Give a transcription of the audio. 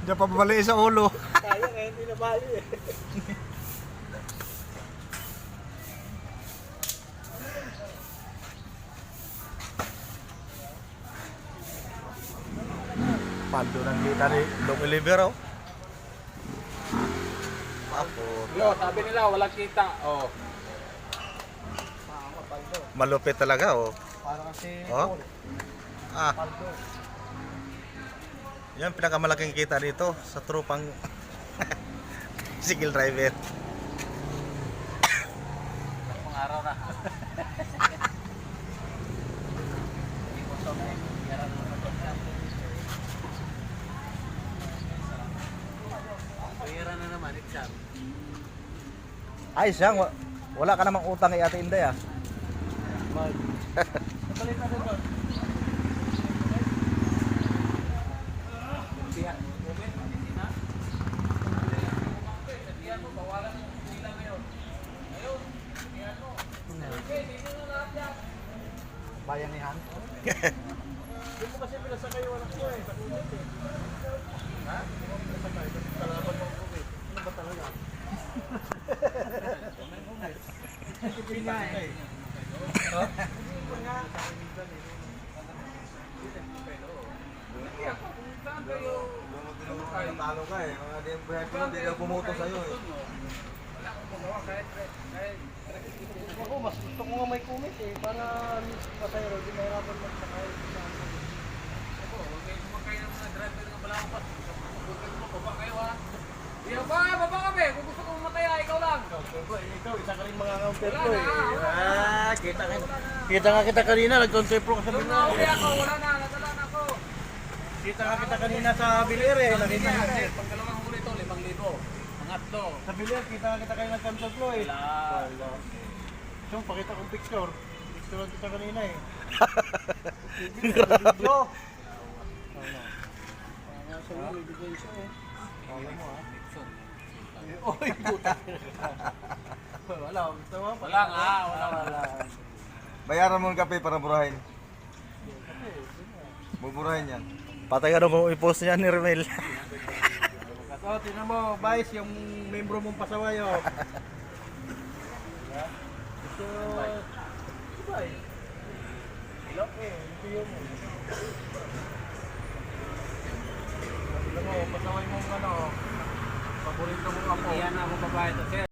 Diyan pa babali sa ulo. Kaya nga, hindi na bali eh. Paldo ng kita ni Dong Oliver, oh. Apo. Yo, sabi nila, walang kita. Oh. Malupit talaga, oh. Para kasi Oh. Ah, paldo. yan pinakamalaking kita dito sa trupang single driver. Mga araw na. Pera na naman, exam. Ay, siyang wala ka namang utang kay Ate Inday, ah. Napalit na doon. Bayanihan. Hindi mo kasi pinasakay yung anak ko eh. Sa kumit eh. Ha? Hindi mo pinasakay. Kasi kalaban mo ang kumit. Ano ba talaga? Hindi nga eh. Ha? Hindi nga. Talo ka eh. Mga di buhay ko hindi na bumuto sa'yo eh. Ako, mas gusto ko nga may kumit eh. Para pasayro, di mahirapan magsakay. Ako, huwag kayo sumakay ng mga driver ng Balangpas. Huwag kayo baba kayo ha. Di ba? Baba kami. Kung gusto ko mamatay, ikaw lang. Ikaw, isa ka rin mga kampetro eh. Ah, kita nga kita kanina. Nag-contemplo ka sa Doon na uli ako. Wala na. Nadala na ako. Kita nga kita kanina sa Bilir eh. Nakita nga eh. Pagkalawang huli ito, 5,000. Pangatlo. Sa Bilir, kita nga kita kayo nag-contemplo eh. Wala. So, pakita kong picture. Picture kita kanina eh. Video. Sa mga ebidensya eh. Alam mo ah. Oy, puta. Wala, gusto mo? Wala nga, wala. Bayaran mo ng kape para burahin. Buburahin yan. Patay ka nung i-post niya ni Remel. So, tingnan mo, Vice, yung membro mong pasaway oh. So, diba eh? Ilok eh, ito yun eh. Alam mo, pasaway mong ano, paborito mong apo. Iyan ako babae to, sir.